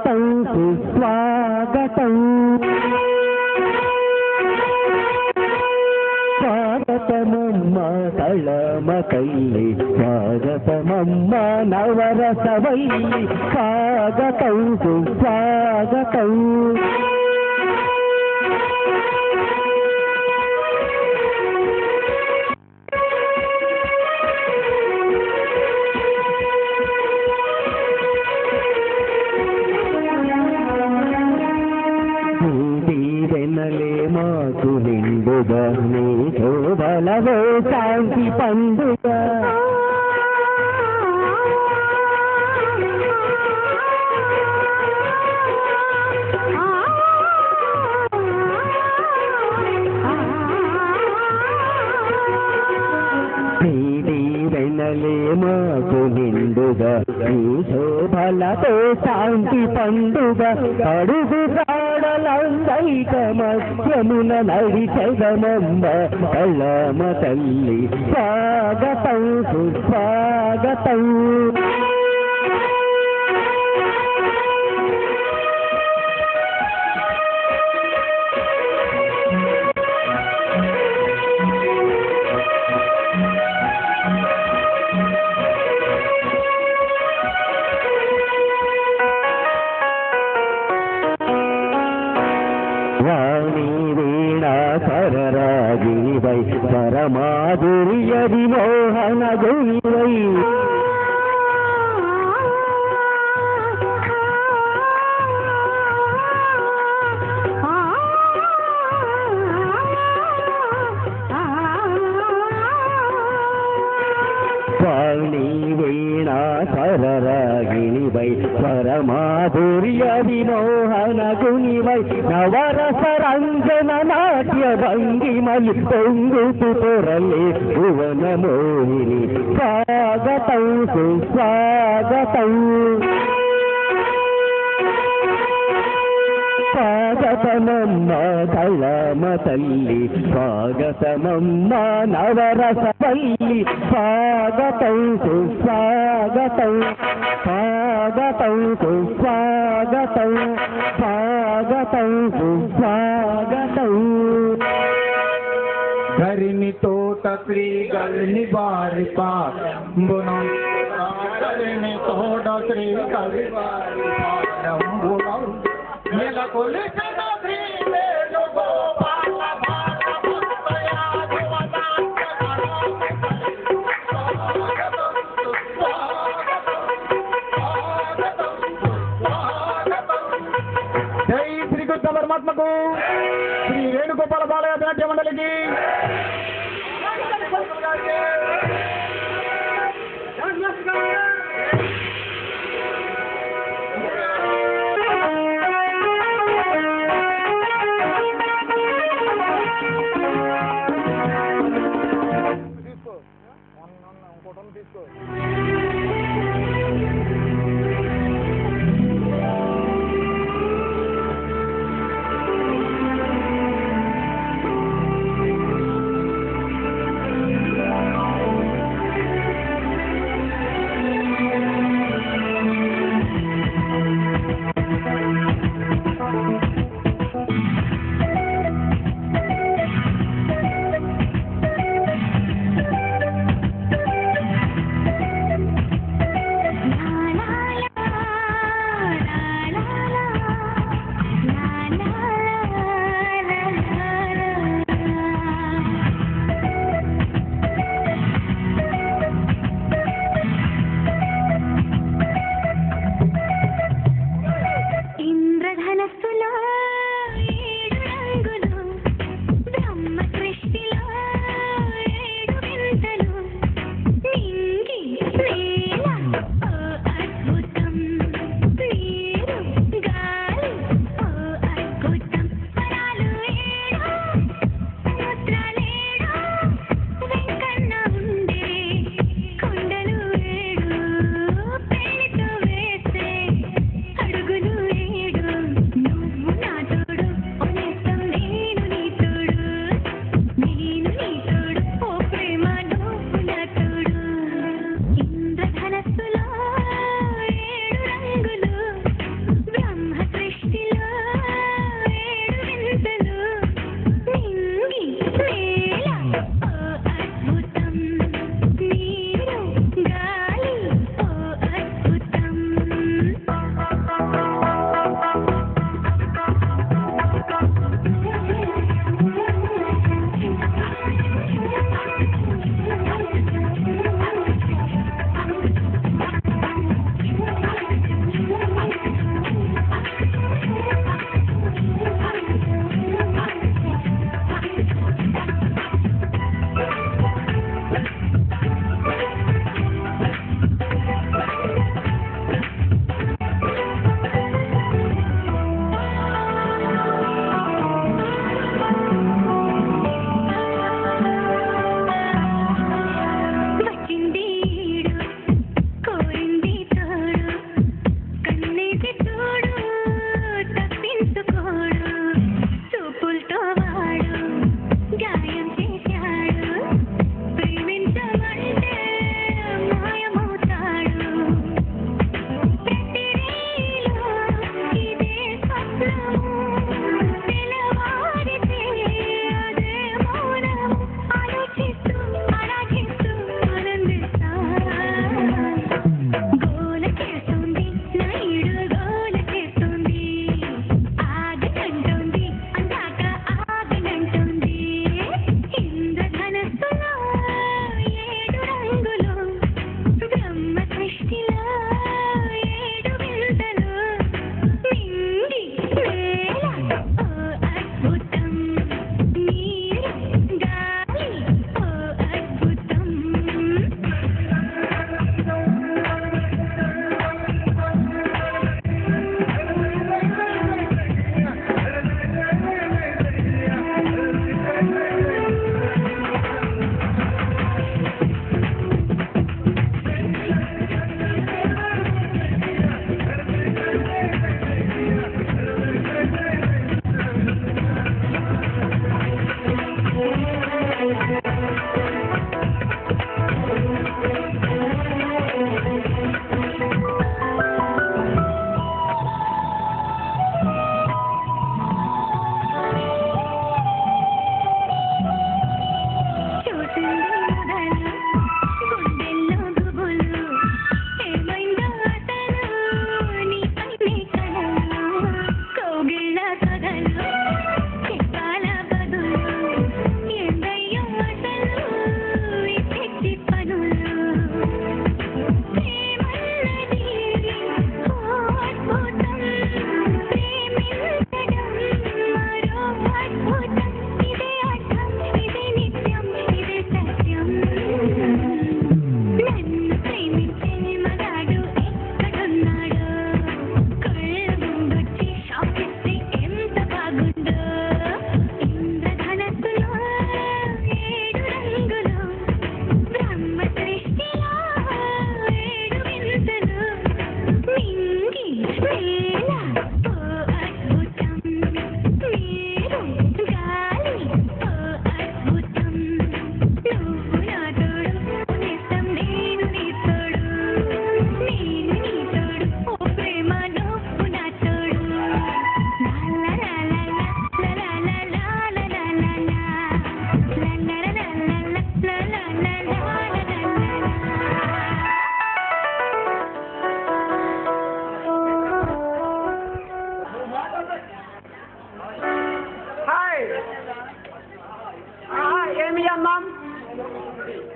స్వాగతం సుస్వాగతం స్వాగతమమ్మ కళమ కల్లి స్వాగతమమ్మ నవరసవల్లి స్వాగతం సుస్వాగతం మాకు నిండుగా నీ శోభలవే శాంతి పండుగ మాకు నిండుగా ఈ శోభలతో శాంతి పండుగ అడుగు కాడలందైక మధ్యమున నడిచెదమమ్మ కళమ తల్లి స్వాగతం సుస్వాగతం వాణి వీణా సరరాగివై పరమాధుర్య విమోహన గుణివై వాణి వీణా సరరాగిణివై పరమాధుర్య విమోహన గుణివై నవరసరంజన నాట్య భంగిమలి పొంగుతు పొరలే భువన మోహిని స్వాగతం సుస్వాగతం స్వాగతమమ్మ కళమ తల్లి స్వాగతమమ్మ నవరసవల్లి స్వాగతం సుస్వాగతం స్వాగతం సుస్వాగతం స్వాగతం సుస్వాగతం ధరిని తోట శ్రీగల్ని వారి పాంబునం ధరిని తోట శ్రీగల్ని వారి పాంబునం నెలకొలిసిన శ్రీ వేణుగోపాల జై శ్రీకృష్ణ పరమాత్మకు శ్రీ వేణుగోపాల బాలయ్య నాట్య మండలికి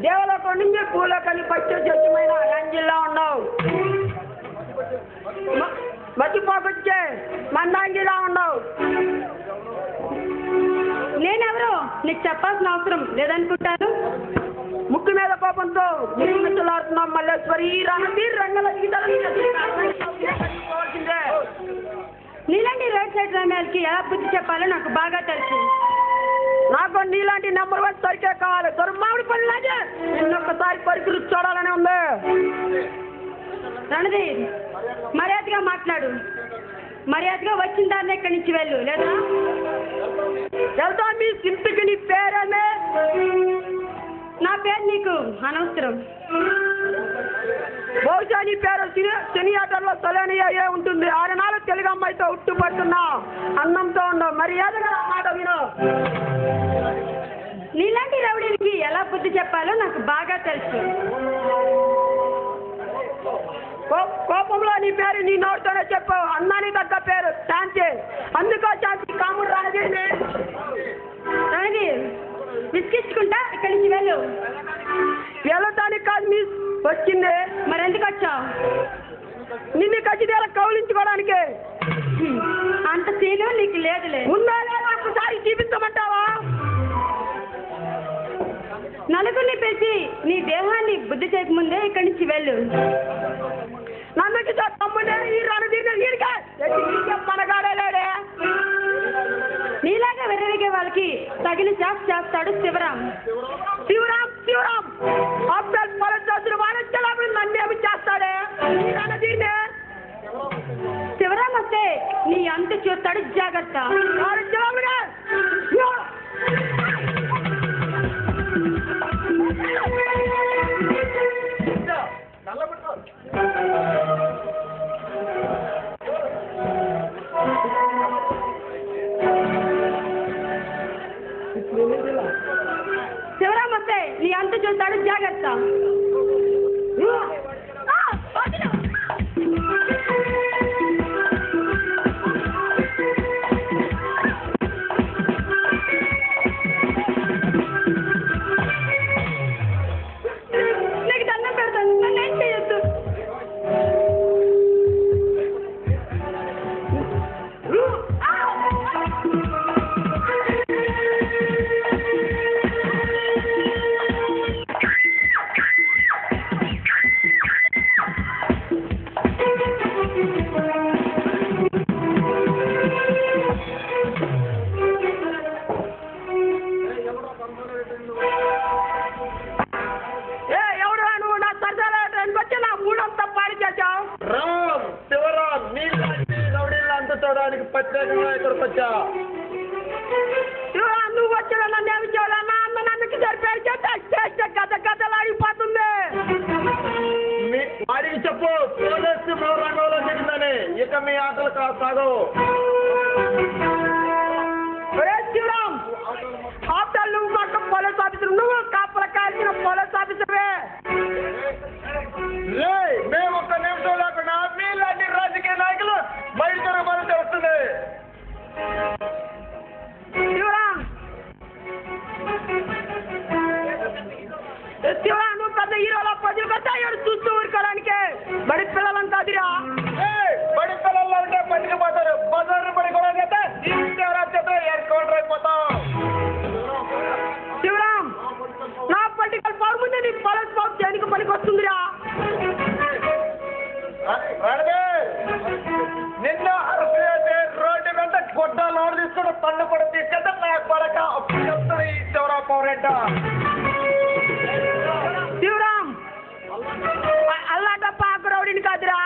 దేవలోకం నుంచి పూలకని పచ్చ చెట్టుమైన లంజిల్లా ఉన్నావు. మర్చిపోకొచ్చే మందాంగిలా ఉన్నావు. నేనెవరో నీకు చెప్పాల్సిన అవసరం లేదనుకుంటాను. ముక్కు మీద కోపంతో మిట్లాడుతున్నాం మల్లేశ్వరి. రణబీర్ రంగల నీలాంటి రోడ్ సైడ్ రంగాలకి ఎలా బుద్ధి చెప్పాలో నాకు బాగా తెలుసు. నాకు నీలాంటి నెంబర్ 1 సరికే కావాలి. దొరమావిడి పనిలాగే నిన్నొక్కసారి పరిస్థితులు చూడాలని ఉంది. రణధీర్, మర్యాదగా మాట్లాడు. మర్యాదగా వచ్చిన దాన్ని ఇక్కడి నుంచి వెళ్ళు, లేదా వెళ్తా. మీ ఇంటికి నీ పేరేమే? నా పేరు నీకు అనవసరం. బహుశా నీ పేరు సినియాటర్లో సలేని అయ్యే ఉంటుంది. 6 నెలలు తెలుగు అమ్మాయితో ఉట్టుపడుతున్నా, అన్నంతో ఉండవు. మర్యాదగా మాట విను. నీలాంటి రౌడీలకి ఎలా బుద్ధి చెప్పాలో నాకు బాగా తెలుసు. కోపంలో నీ పేరు నీ నోటితోనే చెప్పు. అన్నానికి తగ్గ పేరు శాంతి. అందుకో శాంతి కాముడు రణధీర్. విసిగించుకుంటా ఇక్కడి నుంచి వెళ్ళు. వెళ్ళటానికి కాదు మీ వచ్చింది. మరెందుకు వచ్చావు? నిన్ను ఖచ్చితంగా కౌలించుకోవడానికి. అంత సీను నీకు లేదులే. ఉందా లేదా ఒకసారి చూపించమంటావా? నలుగురిని పిలిచి నీ దేహాన్ని బుద్ధి చేయకముందే ఇక్కడి నుంచి వెళ్ళు. నన్ను తమ్ముడే ఈ రణధీర్ మనగాడే లేడే. నీలాగా వెర్రవిగే వాళ్ళకి తగిన శాస్త్ర చేస్తాడు శివరాం. శివరాం శివరాం నన్నేమి చేస్తాడే రణధీర్నే. శివరాం వస్తే నీ అంత చూస్తాడు, జాగ్రత్త. శివరాం వస్తే నీ అంత చూస్తాడు, జాగ్రత్త. నీకు దండం పెడతాను, నన్ను ఏం చేయొద్దు. ప్రత్యేకంగా ఇక్కడికి వచ్చా. నువ్వు వచ్చా నన్ను ఏమి చేయాలన్నా? అన్న నన్ను తప్పు. పోలీసు రంగంలో దిగిందని ఇక మీ ఆటలు సాగు. శివరామ్, ఆఫ్టర్ నువ్వు మాకు పోలీస్ ఆఫీసర్, నువ్వు కాపలా కాల్చిన పోలీస్ ఆఫీసర్వే. మేము ఒక్క నిమిషం లేకుండా మీలాంటి రాజకీయ నాయకులు బయలుదేరమని తెలుస్తుంది. శివరామ్, నువ్వు పెద్ద హీరోలా ప్రజలు పెద్ద అయ్యాడు చూస్తూ ఊరుకోవడానికి. బడి పిల్లలంతా అదిరా. బడి పిల్లల్లో ఉంటే పట్టుకుపోతారు. బజారు పడుకోవడానికి అయితే ఎన్కౌంటర్ అయిపోతాం. శివరామ్, నా పొలిటికల్ పవర్ ముందే నీ పోలీస్ పవర్ దేనికి పనికి వస్తుందిరా. నిన్న అరెస్ట్ చేసి రోడ్డు మీద గుడ్డ లోడ్ తీసుకుని పన్ను కూడా తీసుకెళ్తే నాకు పడక అప్పుడు చెప్తారు ఈ శివరాం పౌరెడ్డ. శివరామ్, అల్లాటప్ప ఆకురౌడిని కాదురా.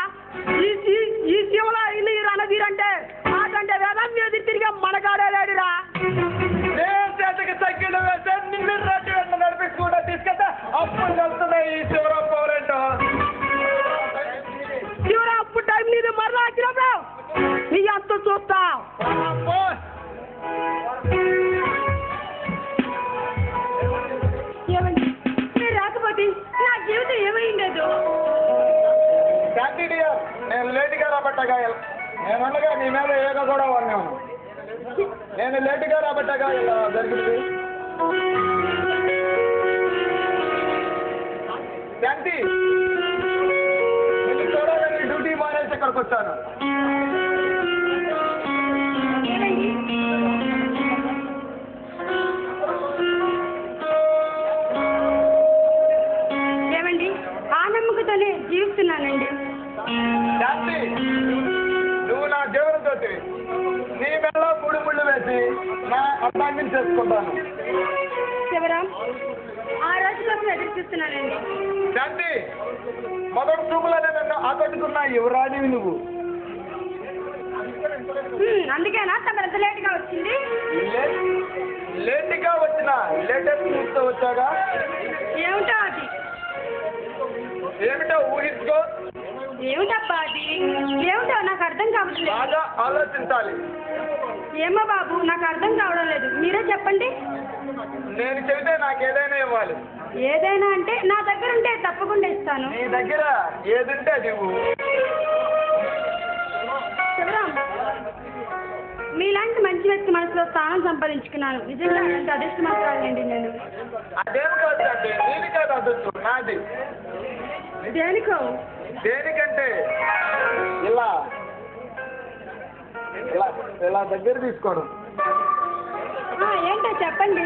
ఈ శివలో ఇల్లు రణధీరంటే మాకంటే వేదం మీద తిరిగి మనగాడేలాడురా. నేను చేతికి సైకిల్ వేస్తే నిన్ను రోడ్డు వెంట నడిపించుకుంటా తీసుకెళ్తే అప్పుడు చెప్తుంది ఈ శివరాం పౌరెడ్డ. శివరాం, అప్పుడు టైం నీది మరలా వచ్చినప్పుడు నీ అంత చూస్తా. ఏమండి, మీరు రాకపోతే నా జీవితం ఏమైండదు. నేను లేటుగా రాబట్టగా నేనుండగా నీ మీద ఏదో కూడా ఉన్నాను. నేను లేటుగా రాబట్టగా ఇలా జరిగింది. శాంతి, నేను చూడాలని డ్యూటీ మానేసి ఇక్కడికి వచ్చాను. ఏమండి, ఆ నమ్మకంతోనే జీవిస్తున్నానండి. శాంతి, నువ్వు నా జీవనంతో నీ మెల్ల 3 ముళ్ళు వేసి నా అపాయింట్మెంట్ చేసుకుంటాను. శివరాం, ఆ రోజు కోసం ఎదురు చూస్తున్నానండి. శాంతి, మొదటి చూపులోనే నన్ను ఆకట్టుకున్న యువరాణివి నువ్వు. అందుకేనా తమరంత లేట్గా వచ్చింది. లేట్గా వచ్చిన లేటెస్ట్ న్యూస్తో వచ్చాగా. ఏమిటో అది? ఏమిటో ఊహించుకో. ఏమిటబ్బా అది? ఏమిటో నాకు అర్థం కావట్లేదు. బాగా ఆలోచించాలి. ఏమో బాబు, నాకు అర్థం కావడం లేదు. మీరే చెప్పండి. నేను చెబితే నాకు ఏదైనా ఇవ్వాలి. ఏదైనా అంటే నా దగ్గర ఉంటే తప్పకుండా ఇస్తాను. నీ దగ్గర ఏదుంటే అది ఇవ్వు. శివరాం, మీలాంటి మంచి వ్యక్తి మనసులో స్థానం సంపాదించుకున్నాను. నిజంగా అంత అదృష్టమంటానండి నేను. అదేం కాదు అంటే నీది కాదు అదృష్టం, నాది. దేనికో? దేనికంటే ఇలా ఇలా ఇలా దగ్గర తీసుకోవడం. ఏంటో చెప్పండి.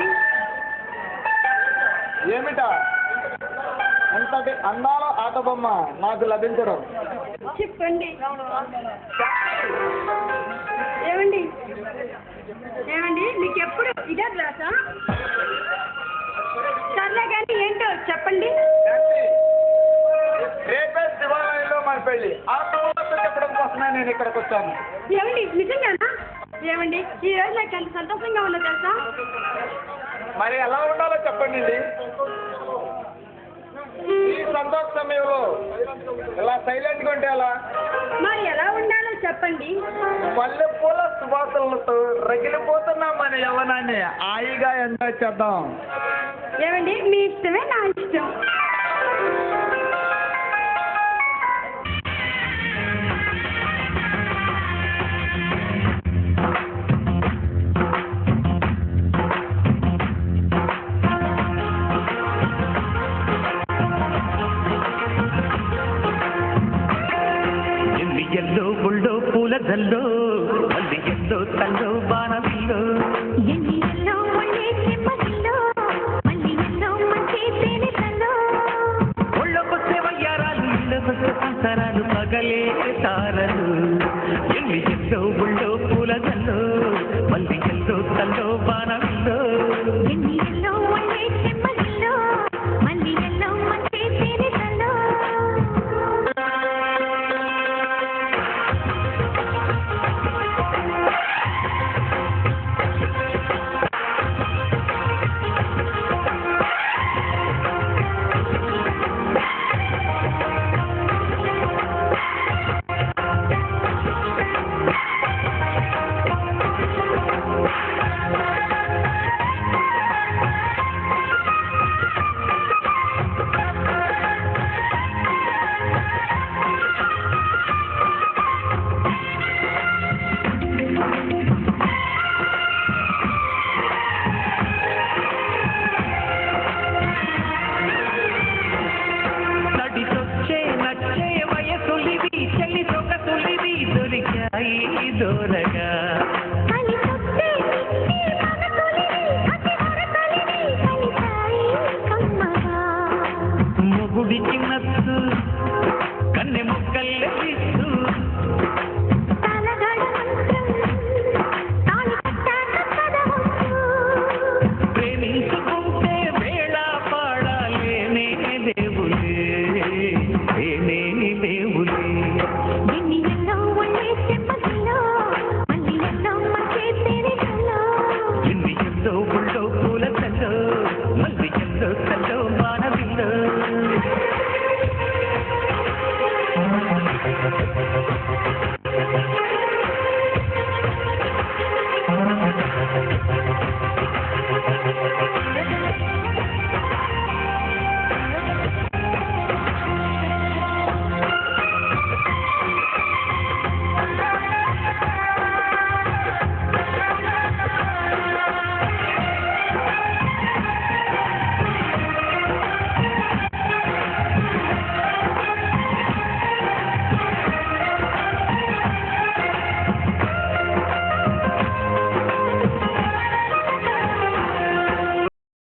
ఏమిటా? అంతటి అందాల ఆట బొమ్మ నాకు లభించడం. చెప్పండి. ఏమండి, ఏమండి, మీకు ఎప్పుడు ఇదే రాసా? సర్లే కానీ ఏంటో చెప్పండి. రేపే శివాలయంలో మన పెళ్లి. ఆ తర్వాత చెప్పడం కోసమే నేను ఇక్కడికి వచ్చాను. ఏమండి, నిజంగానా? ఏమండి, ఈ రోజు నాకు ఎంత సంతోషంగా ఉందో తెలుసా? మరి ఎలా ఉండాలో చెప్పండి. ఈ సంతోష సమయంలో ఇలా సైలెంట్గా ఉంటే ఎలా? మరి ఎలా ఉండాలో చెప్పండి. మల్లె పూల సువాసనలతో రగిలిపోతున్నా మన యవ్వనాన్ని హాయిగా ఎంజాయ్ చేద్దాం. ఏమండి, మీ ఇష్టమే నా ఇష్టం. ఎల్లో బుల్డో పూల జల్లో మళ్ళీ ఎల్లో తల్లో బాణవిల్లో ఎన్నియల్లో మళ్ళీ చెంపల్లో మళ్ళీ ఎల్లో మంచి తేనెల్లో ఒళ్ళొకొచ్చే వయ్యారాలు ఇళ్ళకొచ్చే సంసారాలు పగలే తారలు ఎన్ని ఎల్లో బుల్డో పూల జల్లో మళ్ళీ ఎల్లో తల్లో బాణవిల్లో ఎన్నియల్లో